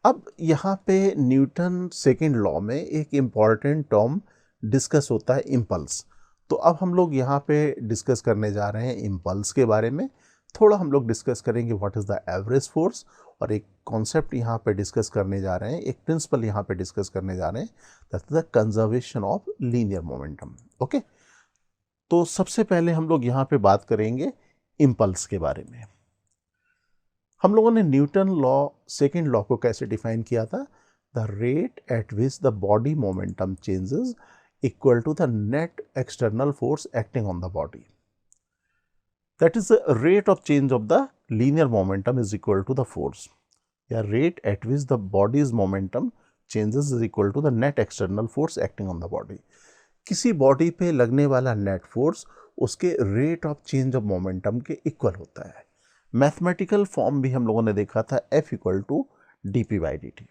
अब यहाँ पे न्यूटन सेकेंड लॉ में एक इम्पॉर्टेंट टर्म डिस्कस होता है, इम्पल्स। तो अब हम लोग यहाँ पे डिस्कस करने जा रहे हैं इम्पल्स के बारे में। थोड़ा हम लोग डिस्कस करेंगे what is the average force, और एक कॉन्सेप्ट यहाँ पे डिस्कस करने जा रहे हैं, एक प्रिंसिपल यहाँ पे डिस्कस करने जा रहे हैं, that is the conservation of linear momentum. Okay, तो सबसे पहले हम लोग यहाँ पे बात करेंगे इम्पल्स के बारे में। हम लोगों ने न्यूटन लॉ सेकेंड लॉ को कैसे डिफाइन किया था? The rate at which the body momentum changes equal to the net external force acting on the body, that is the rate of change of the linear momentum is equal to the force, या rate at which the body's momentum changes is equal to the net external force acting on the body. किसी body पे लगने वाला net force उसके rate of change of momentum के equal होता है। Mathematical form भी हम लोगों ने देखा था, F equal to d p by d t.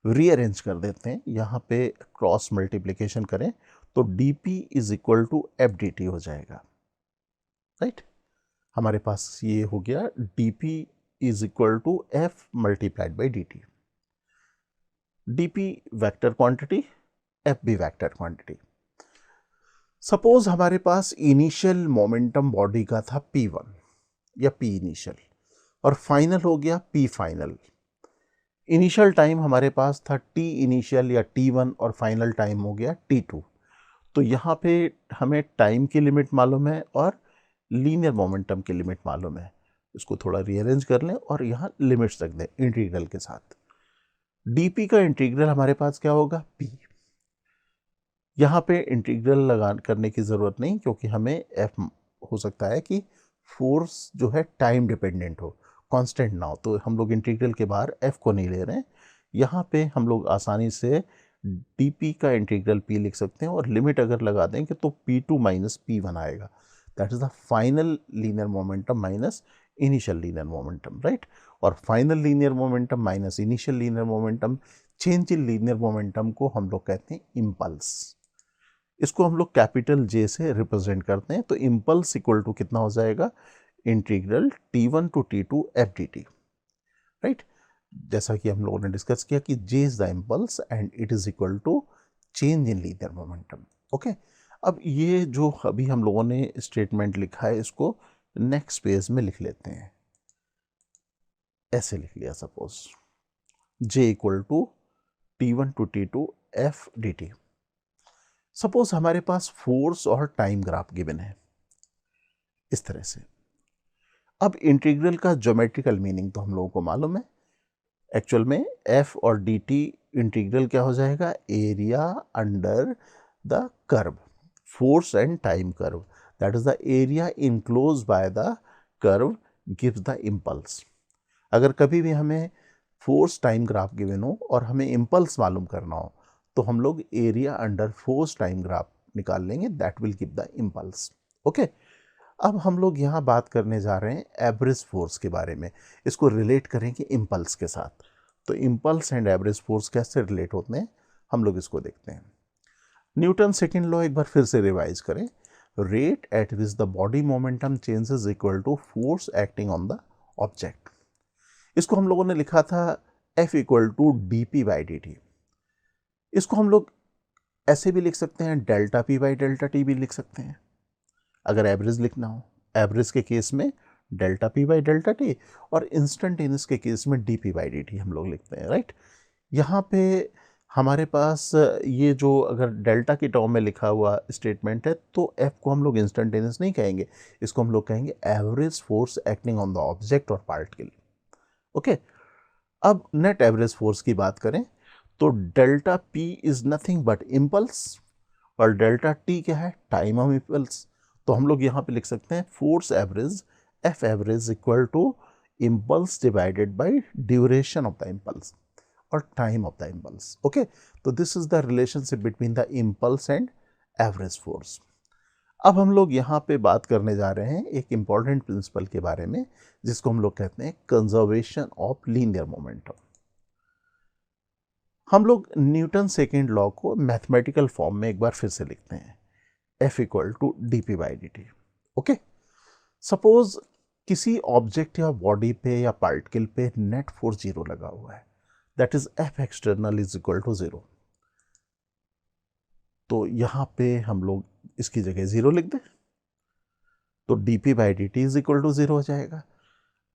Rearrange कर देते हैं, यहाँ पे क्रॉस मल्टीप्लिकेशन करें तो d p is equal to F D t हो जाएगा, राइट। हमारे पास ये हो गया d p is equal to F multiplied by d t. D p vector quantity, F भी वैक्टर क्वांटिटी। सपोज हमारे पास इनिशियल मोमेंटम बॉडी का था P1 या P इनिशियल, और फाइनल हो गया P फाइनल। इनिशियल टाइम हमारे पास था T इनिशियल या T1, और फाइनल टाइम हो गया T2। तो यहाँ पे हमें टाइम की लिमिट मालूम है और लीनियर मोमेंटम की लिमिट मालूम है। इसको थोड़ा रीअरेंज कर लें और यहाँ लिमिट्स रख दें इंटीग्रल के साथ। dp का इंटीग्रल हमारे पास क्या होगा? p। यहाँ पे इंटीग्रल लगा करने की ज़रूरत नहीं, क्योंकि हमें f हो सकता है कि फोर्स जो है टाइम डिपेंडेंट हो, कांस्टेंट ना हो, तो हम लोग इंटीग्रल के बाहर f को नहीं ले रहे हैं। यहाँ पे हम लोग आसानी से dp का इंटीग्रल p लिख सकते हैं, और लिमिट अगर लगा देंगे तो p2 माइनस p1 आएगा। That is the final linear momentum minus initial linear momentum, right. और final linear momentum minus initial linear momentum, change in linear momentum को हम लोग कहते हैं इम्पल्स। इसको हम लोग कैपिटल J से रिप्रेजेंट करते हैं। तो इम्पल्स इक्वल टू कितना हो जाएगा? Integral T1 to T2 F D T, right. जैसा कि हम लोगों ने डिस्कस किया कि J is the impulse and it is equal to change in linear momentum. Okay, अब ये जो अभी हम लोगों ने स्टेटमेंट लिखा है, इसको नेक्स्ट पेज में लिख लेते हैं। ऐसे लिख लिया, suppose J equal to T1 to T2 F D t. Suppose हमारे पास फोर्स और टाइम ग्राफ गिवन है इस तरह से। अब इंटीग्रल का ज्योमेट्रिकल मीनिंग तो हम लोगों को मालूम है। एक्चुअल में f और dt इंटीग्रल क्या हो जाएगा? Area under the curve, force and time curve, that is the area enclose by the curve gives the impulse. अगर कभी भी हमें फोर्स टाइम ग्राफ गिवन हो और हमें इम्पल्स मालूम करना हो, तो हम लोग area under force time graph निकाल लेंगे, that will give the impulse. Okay, अब हम लोग यहाँ बात करने जा रहे हैं एवरेज फोर्स के बारे में। इसको रिलेट करेंगे इम्पल्स के साथ। तो इम्पल्स एंड एवरेज फोर्स कैसे रिलेट होते हैं, हम लोग इसको देखते हैं। न्यूटन सेकेंड लॉ एक बार फिर से रिवाइज करें। Rate at which the body momentum changes equal to force acting on the object. इसको हम लोगों ने लिखा था F equal to d p by d t. इसको हम लोग ऐसे भी लिख सकते हैं, delta p by delta t भी लिख सकते हैं अगर एवरेज लिखना हो। एवरेज के केस में delta p by delta T, और इंस्टेंटेनियस के केस में D p by d T हम लोग लिखते हैं, राइट। यहाँ पे हमारे पास ये जो अगर डेल्टा की टर्म में लिखा हुआ स्टेटमेंट है, तो एफ को हम लोग इंस्टेंटेनियस नहीं कहेंगे, इसको हम लोग कहेंगे average force acting on the object और पार्टिकल। ओके, अब नेट एवरेज फोर्स की बात करें तो delta P is nothing but impulse, और डेल्टा टी क्या है? Time of impulse. तो हम लोग यहाँ पे लिख सकते हैं force average, F average equal to impulse divided by duration of the impulse और time of the impulse. Okay, तो this is the relationship between the impulse and average force. अब हम लोग यहाँ पे बात करने जा रहे हैं एक इंपॉर्टेंट प्रिंसिपल के बारे में, जिसको हम लोग कहते हैं कंजर्वेशन ऑफ लीनियर मोमेंटम। हम लोग न्यूटन सेकेंड लॉ को मैथमेटिकल फॉर्म में एक बार फिर से लिखते हैं, F equal to d p by d t. Okay, suppose किसी ऑब्जेक्ट या बॉडी पे या पार्टिकल पे नेट फोर्स 0 लगा हुआ है, that is F external is equal to 0। तो यहाँ पे हम लोग इसकी जगह 0 लिख दें, तो dp by dt is equal to 0 हो जाएगा।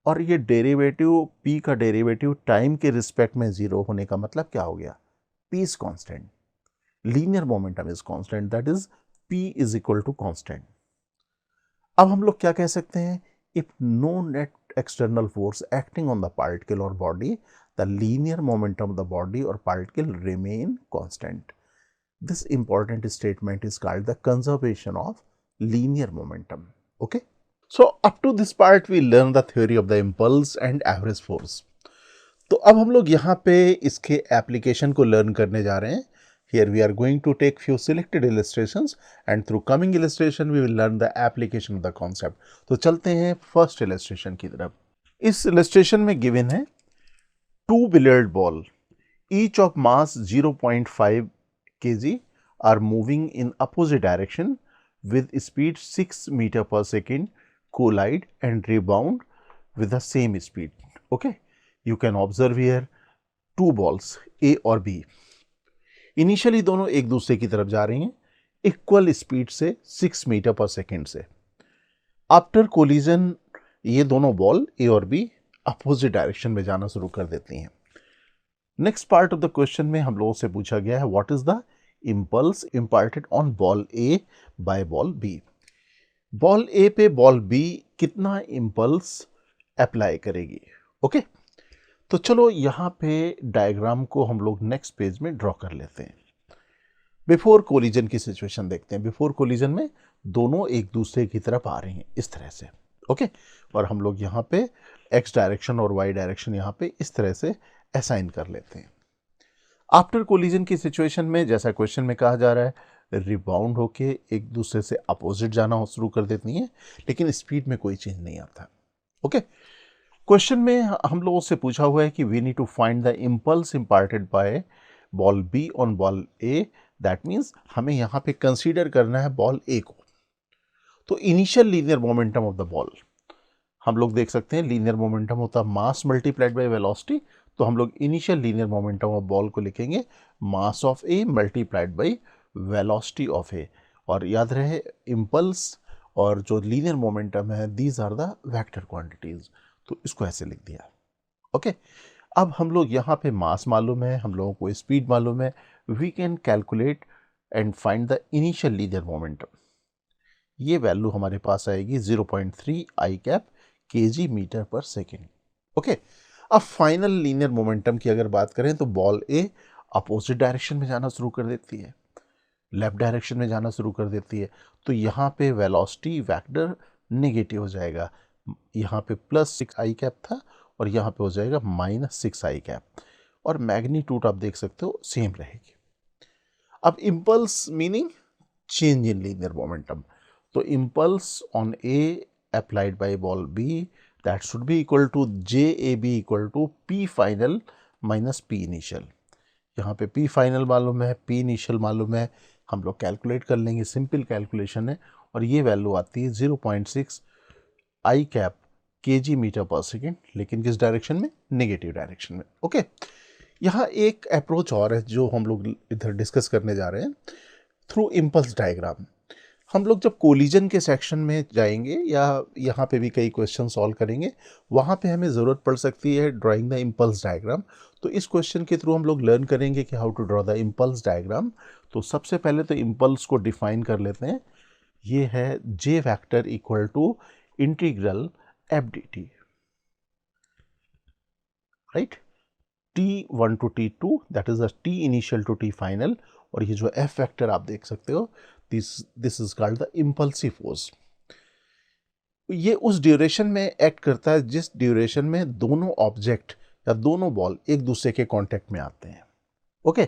और ये डेरिवेटिव p का डेरिवेटिव टाइम के रिस्पेक्ट में 0 होने का मतलब क्या हो गया, p is constant, linear momentum is constant, that is p is equal to constant. अब हम लोग क्या कह सकते हैं, if no net external force acting on the particle और body, the linear momentum of the body और particle remain constant. This important statement is called the conservation of linear momentum. Okay. So up to this part we learn the theory of the impulse and average force. तो अब हम लोग यहाँ पे इसके application को learn करने जा रहे हैं। Here we are going to take few selected illustrations and through coming illustration we will learn the application of the concept. तो चलते हैं फर्स्ट illustration की तरफ। इस illustration में given है 2 billiard ball each of mass 0.5 kg are moving in opposite direction with speed 6 meter per second, collide and rebound with the same speed. Okay, you can observe here two balls A और B. Initially दोनों एक दूसरे की तरफ जा रही हैं equal speed से 6 मीटर पर सेकेंड से। आफ्टर कोलिजन ये दोनों बॉल A और B अपोजिट डायरेक्शन में जाना शुरू कर देती हैं। Next part of the question में हम लोगों से पूछा गया है what is the impulse imparted on ball A by ball B. Ball A पे बॉल बी कितना इंपल्स अप्लाई करेगी। ओके, तो चलो यहाँ पे डायग्राम को हम लोग नेक्स्ट पेज में ड्रॉ कर लेते हैं। बिफोर कोलिजन की सिचुएशन देखते हैं। बिफोर कोलिजन में दोनों एक दूसरे की तरफ आ रही हैं इस तरह से। ओके, और हम लोग यहाँ पे एक्स डायरेक्शन और वाई डायरेक्शन यहाँ पे इस तरह से असाइन कर लेते हैं। आफ्टर कोलिजन की सिचुएशन में जैसा क्वेश्चन में कहा जा रहा है रिबाउंड होके एक दूसरे से अपोजिट जाना शुरू कर देती हैं, लेकिन स्पीड में कोई चेंज नहीं आता। ओके, क्वेश्चन में हम लोगों से पूछा हुआ है कि we need to find the impulse imparted by ball B on ball A. That means हमें यहाँ पे कंसीडर करना है बॉल ए को। तो initial linear momentum of the ball हम लोग देख सकते हैं, लीनियर मोमेंटम होता है मास मल्टीप्लाइड बाय वेलोसिटी। तो हम लोग initial linear momentum of ball को लिखेंगे mass of A multiplied by velocity of A. और याद रहे इंपल्स और जो लीनियर मोमेंटम है these are the vector quantities, तो इसको ऐसे लिख दिया। ओके, अब हम लोग यहाँ पे मास मालूम है, हम लोगों को स्पीड मालूम है, we can calculate and find the initial linear momentum. ये वैल्यू हमारे पास आएगी 0.3 आई कैप kg मीटर पर सेकेंड। ओके, अब फाइनल लीनियर मोमेंटम की अगर बात करें तो बॉल ए अपोजिट डायरेक्शन में जाना शुरू कर देती है, लेफ्ट डायरेक्शन में जाना शुरू कर देती है। तो यहाँ पे वेलोसिटी वेक्टर नेगेटिव हो जाएगा, यहाँ पे +6 आई कैप था और यहाँ पे हो जाएगा -6 आई कैप, और मैग्नीट्यूड आप देख सकते हो सेम रहेगी। अब impulse meaning change in linear momentum. तो impulse on A applied by ball B that should be equal to JAB equal to P final minus P initial। यहाँ पे P final मालूम है, P initial मालूम है, हम लोग कैलकुलेट कर लेंगे, सिंपल कैलकुलेशन है, और ये वैल्यू आती है 0.6 आई कैप kg मीटर पर सेकेंड, लेकिन किस डायरेक्शन में, नेगेटिव डायरेक्शन में। ओके, यहाँ एक अप्रोच और है जो हम लोग इधर डिस्कस करने जा रहे हैं थ्रू इम्पल्स डायग्राम। हम लोग जब कोलिजन के सेक्शन में जाएंगे या यहाँ पे भी कई क्वेश्चन सॉल्व करेंगे, वहाँ पे हमें ज़रूरत पड़ सकती है ड्राइंग द इम्पल्स डायग्राम। तो इस क्वेश्चन के थ्रू हम लोग लर्न करेंगे कि how to draw the impulse diagram. तो सबसे पहले तो इम्पल्स को डिफाइन कर लेते हैं। ये है J vector equal to integral F D T, right, T1 to T2 that is the T initial to T final. और ये जो एफ वेक्टर आप देख सकते हो, this is called the impulsive force. ये उस ड्यूरेशन में एक्ट करता है जिस ड्यूरेशन में दोनों ऑब्जेक्ट या दोनों बॉल एक दूसरे के कांटेक्ट में आते हैं। ओके,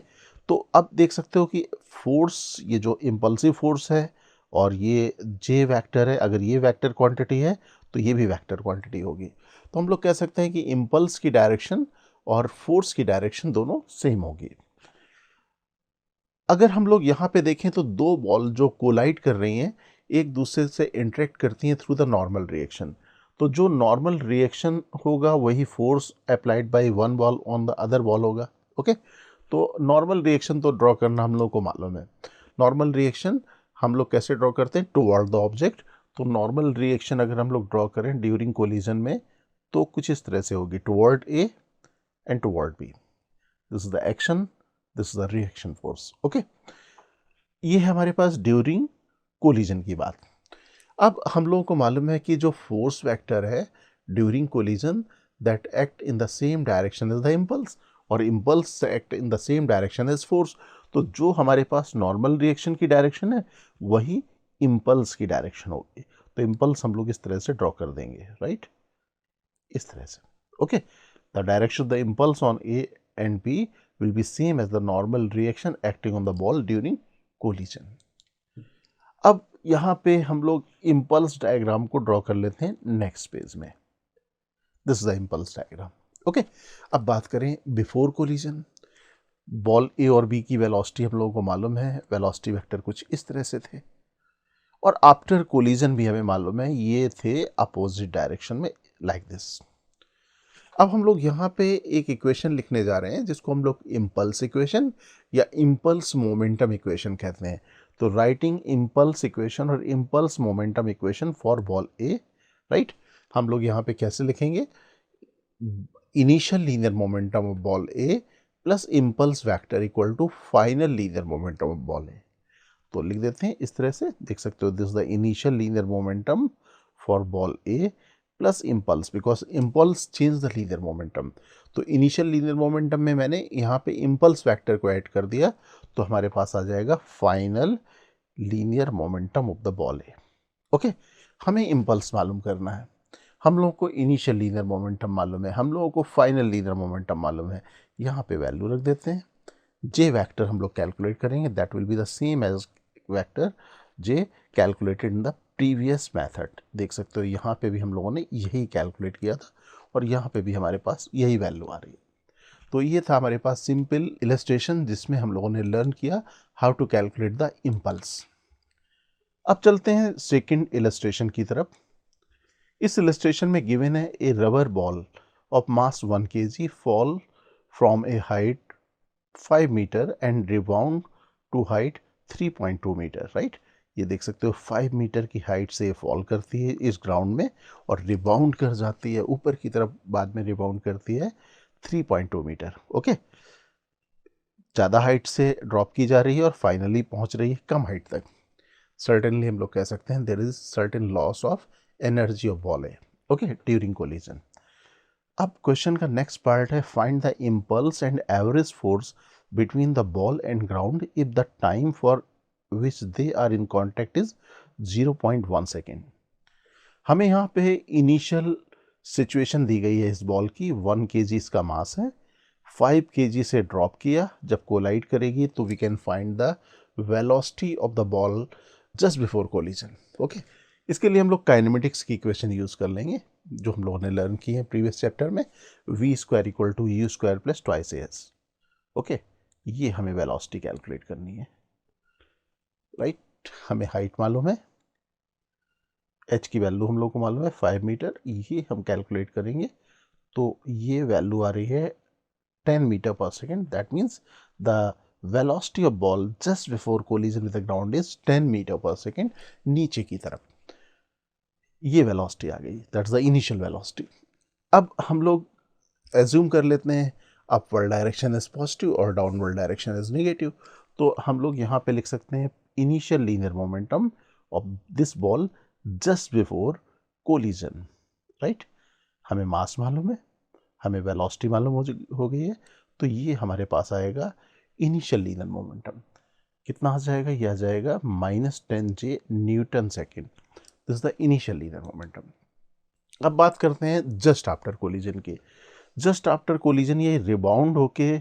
तो अब देख सकते हो कि फोर्स, ये जो इम्पल्सिव फोर्स है और ये जे वेक्टर है, अगर ये वेक्टर क्वांटिटी है तो ये भी वेक्टर क्वांटिटी होगी। तो हम लोग कह सकते हैं कि इम्पल्स की डायरेक्शन और फोर्स की डायरेक्शन दोनों सेम होगी। अगर हम लोग यहाँ पे देखें तो दो बॉल जो कोलाइड कर रही हैं एक दूसरे से इंटरेक्ट करती हैं थ्रू द नॉर्मल रिएक्शन। तो जो नॉर्मल रिएक्शन होगा वही force applied by one ball on the other ball होगा। ओके, तो नॉर्मल रिएक्शन तो ड्रॉ करना हम लोग को मालूम है। नॉर्मल रिएक्शन हम लोग कैसे ड्रॉ करते हैं, टुवर्ड द ऑब्जेक्ट। तो नॉर्मल रिएक्शन अगर हम लोग ड्रॉ करें ड्यूरिंग कोलिजन में तो कुछ इस तरह से होगी, toward A and toward B. This is the action, this is the reaction force. Okay, ये है हमारे पास ड्यूरिंग कोलिजन की बात। अब हम लोगों को मालूम है कि जो फोर्स वेक्टर है during collision that act in the same direction as the impulse, और impulse act in the same direction as force. तो जो हमारे पास नॉर्मल रिएक्शन की डायरेक्शन है वही इम्पल्स की डायरेक्शन होगी। तो इम्पल्स हम लोग इस तरह से ड्रॉ कर देंगे, राइट, इस तरह से। Okay, the direction of the impulse on A and B will be same as the normal reaction acting on the ball during collision. अब यहाँ पे हम लोग इम्पल्स डायग्राम को ड्रॉ कर लेते हैं नेक्स्ट पेज में। This is the impulse diagram. Okay, अब बात करें बिफोर कोलिजन। बॉल ए और बी की वेलोसिटी हम लोगों को मालूम है, वेलोसिटी वेक्टर कुछ इस तरह से थे, और आफ्टर कोलिजन भी हमें मालूम है ये थे अपोजिट डायरेक्शन में, लाइक दिस। अब हम लोग यहाँ पे एक इक्वेशन लिखने जा रहे हैं जिसको हम लोग इम्पल्स इक्वेशन या इम्पल्स मोमेंटम इक्वेशन कहते हैं। तो राइटिंग इम्पल्स इक्वेशन और impulse momentum equation for ball A, right. हम लोग यहाँ पे कैसे लिखेंगे, initial linear momentum of ball A plus impulse vector equal to final linear momentum of ball A. तो लिख देते हैं इस तरह से, देख सकते हो, this the initial linear momentum for ball A plus impulse, because impulse change the linear momentum. तो इनिशियल लीनियर मोमेंटम में मैंने यहाँ पे इम्पल्स वेक्टर को ऐड कर दिया, तो हमारे पास आ जाएगा final linear momentum of the ball A. Okay, हमें इम्पल्स मालूम करना है, हम लोगों को इनिशियल लीनियर मोमेंटम मालूम है, हम लोगों को फाइनल लीनियर मोमेंटम मालूम है। यहाँ पे वैल्यू रख देते हैं, जे वेक्टर हम लोग कैलकुलेट करेंगे, that will be the same as vector J calculated in the previous method. देख सकते हो यहाँ पे भी हम लोगों ने यही कैलकुलेट किया था और यहाँ पे भी हमारे पास यही वैल्यू आ रही है। तो ये था हमारे पास सिंपल इलस्ट्रेशन जिसमें हम लोगों ने लर्न किया how to calculate the impulse. अब चलते हैं सेकंड इलस्ट्रेशन की तरफ। इस इलस्ट्रेशन में गिवन है a rubber ball of mass 1 kg fall from a height 5 metre and rebound to height 3.2 metre, right. ये देख सकते हो 5 मीटर की हाइट से फॉल करती है इस ग्राउंड में और रिबाउंड कर जाती है ऊपर की तरफ, बाद में रिबाउंड करती है 3.2 मीटर। ओके, ज़्यादा हाइट से ड्रॉप की जा रही है और फाइनली पहुंच रही है कम हाइट तक। सर्टेनली हम लोग कह सकते हैं there is certain loss of energy of ball है, ओके, ड्यूरिंग कोलिजन। अब क्वेश्चन का नेक्स्ट पार्ट है, find the impulse and average force between the ball and ground if the time for which they are in contact is 0.1 second. हमें यहाँ पे initial situation दी गई है इस बॉल की, 1 kg इसका मास है, 5 kg से ड्रॉप किया, जब कोलाइड करेगी तो we can find the velocity of the ball just before collision. Okay, इसके लिए हम लोग काइनेमेटिक्स की इक्वेशन यूज़ कर लेंगे जो हम लोगों ने लर्न की है प्रीवियस चैप्टर में, v square equal to u square plus twice as। Okay, ये हमें वेलोसिटी कैलकुलेट करनी है, राइट। हमें हाइट मालूम है, h की वैल्यू हम लोग को मालूम है 5 मीटर, ये हम कैलकुलेट करेंगे तो ये वैल्यू आ रही है 10 मीटर पर second. That means the velocity of ball just before collision with the ground is 10 metre पर सेकेंड नीचे की तरफ। ये वेलोसिटी आ गई, दैट्स द इनिशियल वेलोसिटी। अब हम लोग एज्यूम कर लेते हैं अपवर्ड डायरेक्शन इज पॉजिटिव और डाउनवर्ड डायरेक्शन इज नेगेटिव। तो हम लोग यहाँ पे लिख सकते हैं initial linear momentum of this ball just before collision, right. हमें मास मालूम है, हमें वेलोसिटी मालूम हो गई है, तो ये हमारे पास आएगा इनिशियल लीनियर मोमेंटम। कितना आ जाएगा, ये आ जाएगा -10J Newton second. This is the initial linear momentum. अब बात करते हैं जस्ट आफ्टर कोलिजन की। जस्ट आफ्टर कोलिजन ये रिबाउंड होके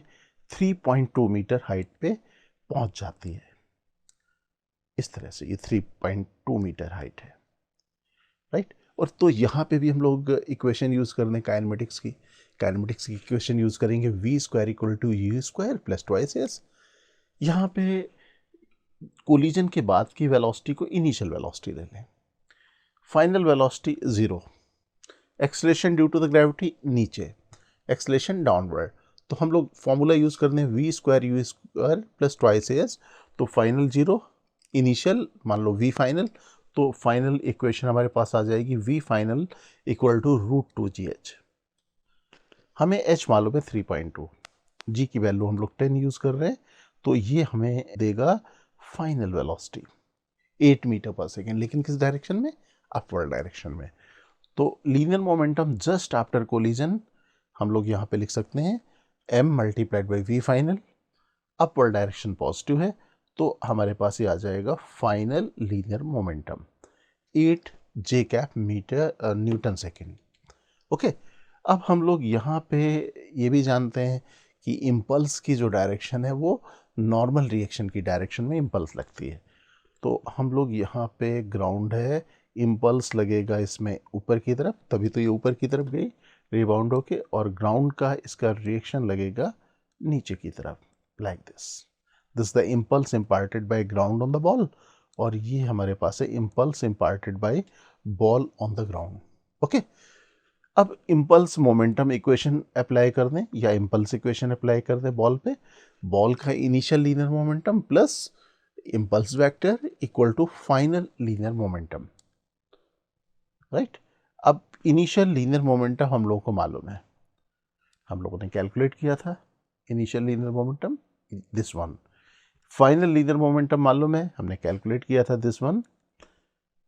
3.2 मीटर हाइट पे पहुंच जाती है, इस तरह से। ये 3.2 मीटर हाइट है, राइट। और तो यहाँ पे भी हम लोग इक्वेशन यूज कर दें काइनेमेटिक्स की। काइनेमेटिक्स की इक्वेशन यूज करेंगे v square equal to u square plus twice as। यहाँ पे कोलिजन के बाद की वेलोसिटी को इनिशियल वेलोसिटी ले लें, final velocity 0, acceleration due to the gravity नीचे, एक्सेलरेशन डाउनवर्ड। तो हम लोग फॉर्मूला यूज़ करते हैं v square u square plus twice s, तो फाइनल जीरो, इनिशियल मान लो वी फाइनल, तो फाइनल इक्वेशन हमारे पास आ जाएगी we final equal to √2gh। हमें h मालूम है 3.2, g की वैल्यू हम लोग 10 यूज़ कर रहे हैं, तो ये हमें देगा फाइनल वेलोसिटी 8 मीटर पर सेकेंड, लेकिन किस डायरेक्शन में, अपवर्ड डायरेक्शन में। तो linear momentum just after collision हम लोग यहाँ पे लिख सकते हैं m multiplied by V final, upward direction positive है, तो हमारे पास ये आ जाएगा final linear momentum 8 J cap metre newton second. Okay, अब हम लोग यहाँ पे ये भी जानते हैं कि इम्पल्स की जो डायरेक्शन है वो नॉर्मल रिएक्शन की डायरेक्शन में इम्पल्स लगती है। तो हम लोग यहाँ पे ग्राउंड है, इम्पल्स लगेगा इसमें ऊपर की तरफ, तभी तो ये ऊपर की तरफ गई रिबाउंड होके, और ग्राउंड का इसका रिएक्शन लगेगा नीचे की तरफ, like this the impulse imparted by ground on the ball, और ये हमारे पास है impulse imparted by ball on the ground. Okay, अब इम्पल्स मोमेंटम इक्वेशन अप्लाई कर दें या इम्पल्स इक्वेशन अप्लाई कर दें बॉल पे, बॉल का initial linear momentum plus impulse vector equal to final linear momentum, right. अब इनिशियल लीनियर मोमेंटम हम लोगों को मालूम है, हम लोगों ने कैलकुलेट किया था initial linear momentum this one, final linear momentum मालूम है, हमने कैलकुलेट किया था दिस वन।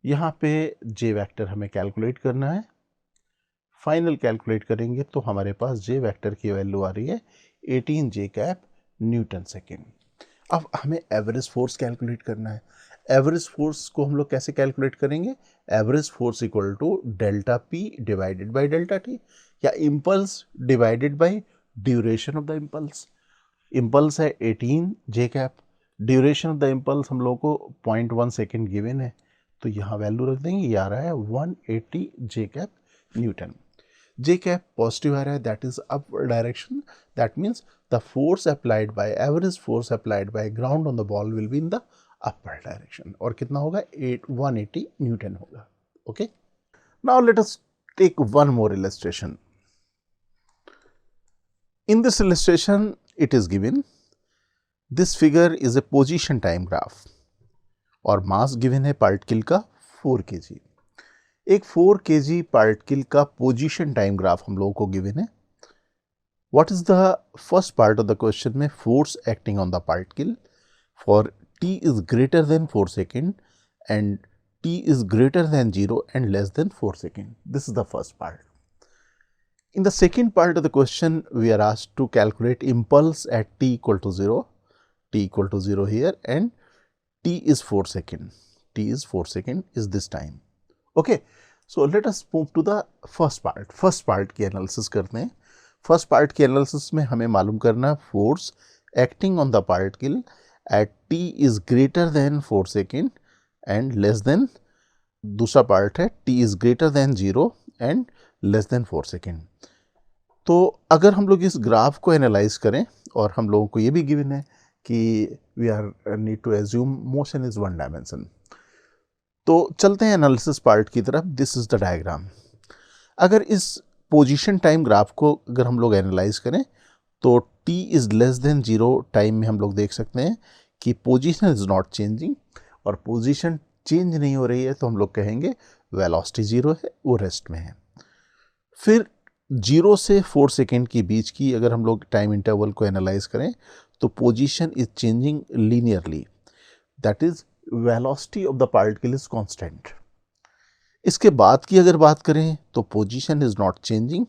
यहाँ पे जे वेक्टर हमें कैलकुलेट करना है, फाइनल कैलकुलेट करेंगे तो हमारे पास जे वेक्टर की वैल्यू आ रही है 18 जे कैप न्यूटन सेकेंड। अब हमें एवरेज फोर्स कैलकुलेट करना है। एवरेज फोर्स को हम लोग कैसे कैलकुलेट करेंगे, average force equal to delta P divided by delta T, या impulse divided by duration of the impulse. Impulse है 18 J cap, duration of the impulse हम लोग को 0.1 सेकेंड गिवन है, तो यहाँ वैल्यू रख देंगे, ये आ रहा है 180 जे कैप न्यूटन। जे कैप पॉजिटिव आ रहा है, that is upward direction, that means the force applied by average force applied by ground on the ball will be in the upward direction, और कितना होगा 180 न्यूटन होगा। Okay, now let us take one more illustration. In this illustration it is given, this figure is a position time graph और mass given है particle का 4 kg। एक 4 kg particle का position time graph हम लोगों को given है। What is the first part of the question में force acting on the particle for t is greater than 4 second and t is greater than 0 and less than 4 second. This is the first part. In the second part of the question, we are asked to calculate impulse at t equal to 0, t equal to 0 here, and t is 4 second. T is 4 second is this time. Okay, so let us move to the first part. First part की analysis करते हैं। First part के analysis में हमें मालूम करना force acting on the particle at T is greater than 4 second and less than, दूसरा part है T is greater then 0 and less than 4 second. तो अगर हम लोग इस ग्राफ को एनालाइज करें, और हम लोगों को ये भी गिवन है कि we are need to assume motion is one dimension, तो चलते हैं एनालिसिस पार्ट की तरफ। This is the diagram. अगर इस पोजीशन टाइम ग्राफ को अगर हम लोग एनालाइज करें तो t is less than 0 time में हम लोग देख सकते हैं कि पोजीशन इज़ नॉट चेंजिंग, और पोजीशन चेंज नहीं हो रही है तो हम लोग कहेंगे वेलोसिटी 0 है, वो रेस्ट में है। फिर 0 से 4 सेकेंड के बीच की अगर हम लोग टाइम इंटरवल को एनालाइज करें तो position is changing linearly, that is velocity of the particle is constant. इसके बाद की अगर बात करें तो position is not changing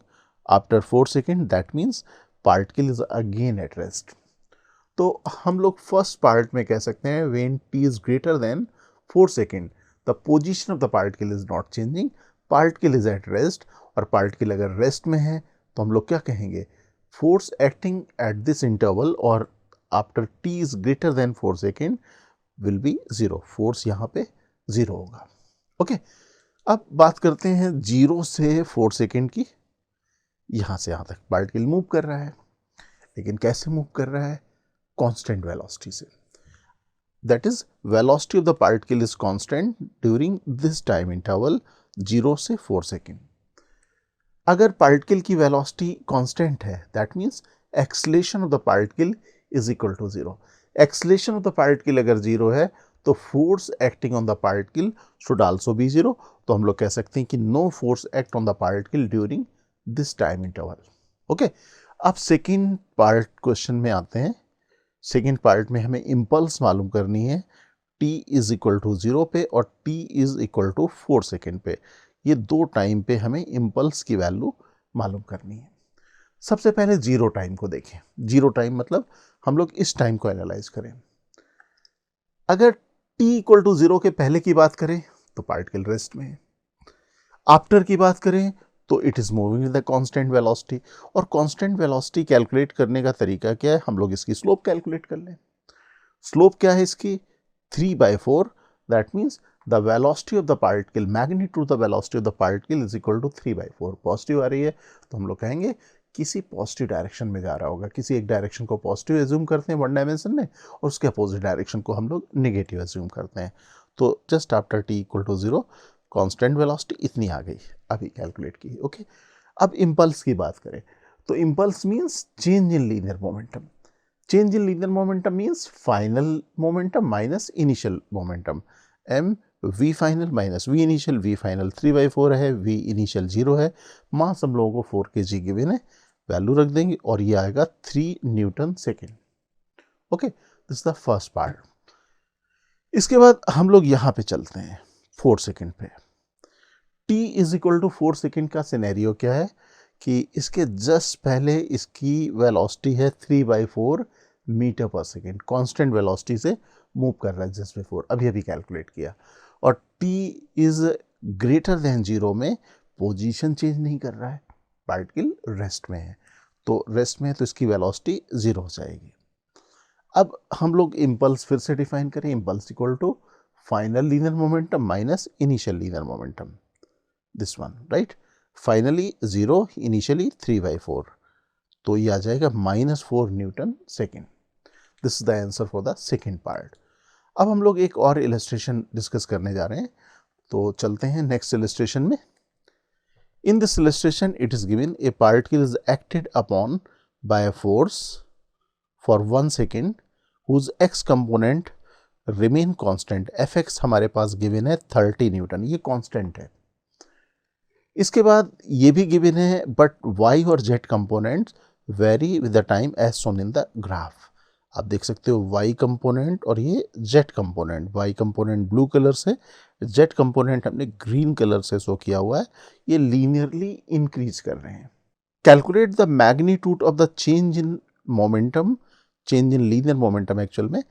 after 4 second, that means particle is again at rest. तो हम लोग फर्स्ट पार्ट में कह सकते हैं when t is greater than 4 second the position of the particle is not changing, particle is at rest, और particle अगर rest में है तो हम लोग क्या कहेंगे, force acting at this interval और after t is greater than 4 second will be 0, force यहाँ पे 0 होगा। ओके, अब बात करते हैं 0 से 4 सेकेंड की। यहाँ से यहाँ तक पार्टिकल मूव कर रहा है, लेकिन कैसे मूव कर रहा है, कांस्टेंट वेलोसिटी से, that is velocity of the particle is constant during this time interval 0 से 4 सेकेंड। अगर पार्टिकल की वेलोसिटी कांस्टेंट है, that means acceleration of the particle is equal to zero. Acceleration of the particle अगर zero है तो force acting on the particle should also be zero. तो हम लोग कह सकते हैं कि no force act on the particle during this time interval. Okay, अब सेकेंड पार्ट क्वेश्चन में आते हैं। सेकेंड पार्ट में हमें इम्पल्स मालूम करनी है t is equal to zero पे और t is equal to 4 second पे। ये दो टाइम पे हमें इम्पल्स की वैल्यू मालूम करनी है। सबसे पहले जीरो टाइम को देखें। जीरो टाइम मतलब हम लोग इस टाइम को एनालाइज करें। अगर t इक्वल टू जीरो के पहले की बात करें तो पार्टिकल रेस्ट में है। आफ्टर की बात करें तो it is moving with the constant velocity. और कांस्टेंट वेलोसिटी कैलकुलेट करने का तरीका क्या है, हम लोग इसकी स्लोप कैलकुलेट कर लें। स्लोप क्या है इसकी, 3/4। That means the velocity of the particle, magnitude the velocity of the particle is equal to 3/4। Positive आ रही है तो हम लोग कहेंगे किसी पॉजिटिव डायरेक्शन में जा रहा होगा। किसी एक डायरेक्शन को पॉजिटिव एज्यूम करते हैं वन डायमेंशन में और उसके अपोजिट डायरेक्शन को हम लोग नेगेटिव एज्यूम करते हैं। तो just after t equal to zero constant velocity इतनी आ गई, अभी कैलकुलेट की। ओके, अब इम्पल्स की बात करें तो impulse means change in linear momentum. Change in linear momentum means final momentum minus initial momentum. M v final minus v initial. V final 3/4 है, वी इनिशियल 0 है। मास हम लोगों को 4 kg गिवन है, वैल्यू रख देंगे और ये आएगा 3 Newton second. Okay, this the first part. इसके बाद हम लोग यहाँ पे चलते हैं 4 सेकेंड पे। t is equal to 4 second का सिनेरियो क्या है कि इसके जस्ट पहले इसकी वेलोसिटी है 3/4 मीटर पर सेकेंड। कांस्टेंट वेलोसिटी से मूव कर रहा है जस्ट बिफोर, अभी अभी कैलकुलेट किया। और t is greater than zero में पोजीशन चेंज नहीं कर रहा है, पार्टिकल रेस्ट में है। तो रेस्ट में है तो इसकी वेलोसिटी जीरो हो जाएगी। अब हम लोग इम्पल्स फिर से डिफाइन करें। Impulse equal to final linear momentum minus initial linear momentum, this one, right. Finally 0, initially 3/4, तो ये आ जाएगा -4 newton second. This is the answer for the second part. अब हम लोग एक और इलस्ट्रेशन डिस्कस करने जा रहे हैं, तो चलते हैं नेक्स्ट इलस्ट्रेशन में। In this illustration it is given a particle is acted upon by a force for 1 second whose x component remain constant. Fx हमारे पास गिवन है 30 न्यूटन, ये कांस्टेंट है। इसके बाद ये भी गिवन है बट y और z components vary with the time as shown in the graph. आप देख सकते हो y कंपोनेंट और ये z component. y component blue colour से, z कंपोनेंट हमने ग्रीन कलर से शो किया हुआ है। ये लीनियरली इंक्रीज कर रहे हैं। Calculate the magnitude of the change in momentum, change in linear momentum actual में,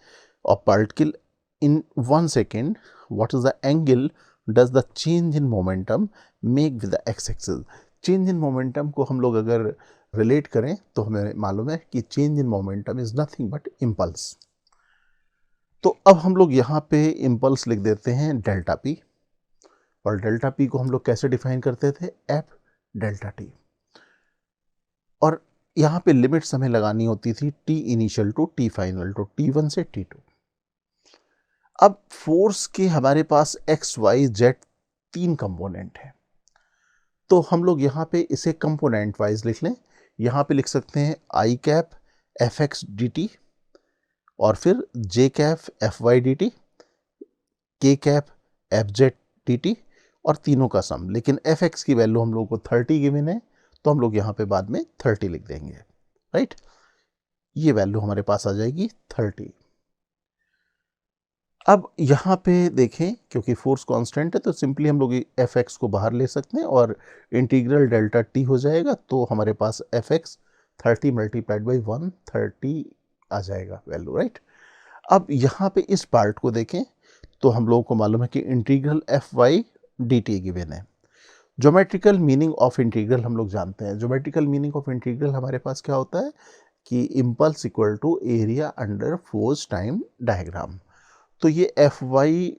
ऑफ पार्टिकल इन 1 सेकेंड। What is the angle does the change in momentum make with the x axis. Change in momentum को हम लोग अगर relate करें तो हमें मालूम है कि change in momentum is nothing but impulse. तो अब हम लोग यहाँ पे इम्पल्स लिख देते हैं डेल्टा पी, और डेल्टा पी को हम लोग कैसे डिफाइन करते थे, एफ डेल्टा टी। और यहाँ पे लिमिट्स हमें लगानी होती थी t initial to t final to T1 से T2। अब फोर्स के हमारे पास एक्स वाई जेड 3 कंपोनेंट है, तो हम लोग यहाँ पे इसे कंपोनेंट वाइज लिख लें। यहाँ पे लिख सकते हैं I cap F X D T, और फिर J cap F Y D T, K cap F Z D T, और तीनों का सम। लेकिन एफ एक्स की वैल्यू हम लोग को 30 गिवन है, तो हम लोग यहाँ पे बाद में 30 लिख देंगे, राइट। ये वैल्यू हमारे पास आ जाएगी 30। अब यहाँ पे देखें, क्योंकि फोर्स कांस्टेंट है तो सिंपली हम लोग एफ एक्स को बाहर ले सकते हैं और इंटीग्रल डेल्टा टी हो जाएगा। तो हमारे पास एफ एक्स 30 मल्टीप्लाइड बाई 130 आ जाएगा वैल्यू, राइट। अब यहाँ पे इस पार्ट को देखें तो हम लोगों को मालूम है कि integral F Y D t given है। ज्योमेट्रिकल मीनिंग ऑफ इंटीग्रल हम लोग जानते हैं। ज्योमेट्रिकल मीनिंग ऑफ इंटीग्रल हमारे पास क्या होता है कि impulse equal to area under force time diagram. तो ये एफ वाई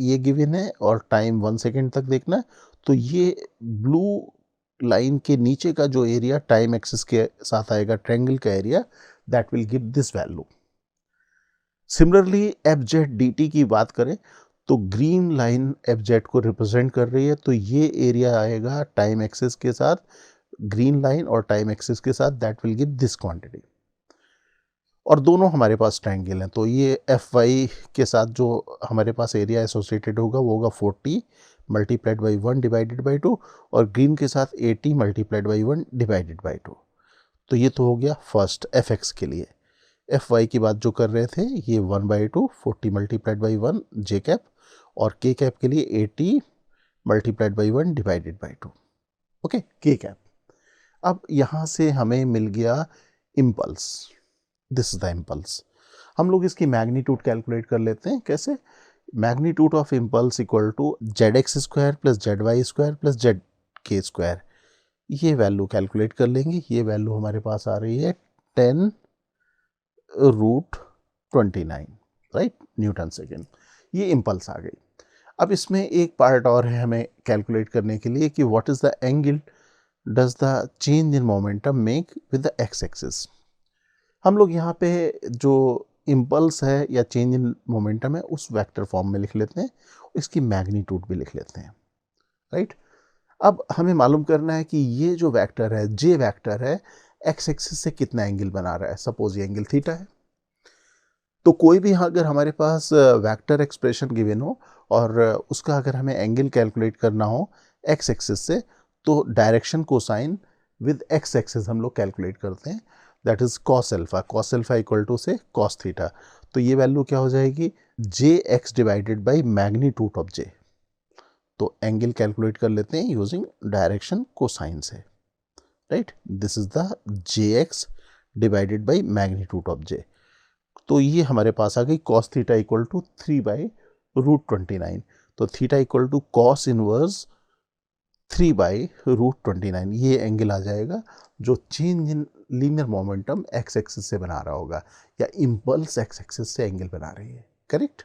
ये गिवन है और टाइम 1 सेकेंड तक देखना है। तो ये ब्लू लाइन के नीचे का जो एरिया टाइम एक्सिस के साथ आएगा, ट्रायंगल का area, that will give this value. Similarly F Z D T की बात करें तो ग्रीन लाइन एफ जेड को रिप्रेजेंट कर रही है, तो ये एरिया आएगा टाइम एक्सिस के साथ, ग्रीन लाइन और टाइम एक्सिस के साथ, that will give this quantity. और दोनों हमारे पास ट्रायंगल हैं, तो ये एफ वाई के साथ जो हमारे पास एरिया एसोसिएटेड होगा वो होगा 40 मल्टीप्लाइड बाई 1 डिवाइडेड बाई 2, और ग्रीन के साथ 80 मल्टीप्लाइड बाई 1 डिवाइडेड बाई 2। तो ये तो हो गया फर्स्ट एफ एक्स के लिए। एफ वाई की बात जो कर रहे थे ये 1/2 40 मल्टीप्लाइड बाई 1 जे कैप, और के कैप के लिए 80 multiplied by 1 divided by 2। Okay, k cap. अब यहाँ से हमें मिल गया impulse, this is the impulse. हम लोग इसकी मैग्नीट्यूड कैलकुलेट कर लेते हैं। कैसे? Magnitude of impulse equal to z x square plus z y square plus z के स्क्वायर। ये वैल्यू कैलकुलेट कर लेंगे। ये वैल्यू हमारे पास आ रही है 10√29, राइट, न्यूटन सेकेंड। ये इम्पल्स आ गई। अब इसमें एक पार्ट और है हमें कैलकुलेट करने के लिए कि what is the angle does the change in momentum make with the x axis. हम लोग यहाँ पे जो इम्पल्स है या चेंज इन मोमेंटम है उस वेक्टर फॉर्म में लिख लेते हैं, इसकी मैग्नीट्यूड भी लिख लेते हैं, राइट। अब हमें मालूम करना है कि ये जो वेक्टर है, जे वेक्टर है, एक्स एक्सिस से कितना एंगल बना रहा है। सपोज ये एंगल थीटा है, तो कोई भी अगर हमारे पास वेक्टर एक्सप्रेशन गिवन हो और उसका अगर हमें एंगल कैलकुलेट करना हो एक्स एक्सिस से, तो direction cosine with x axis हम लोग कैलकुलेट करते हैं, that is cos alpha. Cos alpha equal to से कॉस थीटा। तो ये वैल्यू क्या हो जाएगी? J x divided by magnitude of j. तो एंगल कैलकुलेट कर लेते हैं यूजिंग डायरेक्शन कोसाइन से, right. This is the j x divided by magnitude of j. तो ये हमारे पास आ गई कॉस थीटा इक्वल टू 3/√29। तो theta equal to cos inverse 3/√29। ये एंगल आ जाएगा जो change in linear momentum x axis से बना रहा होगा, या इम्पल्स एक्स एक्सिस से एंगल बना रही है, करेक्ट।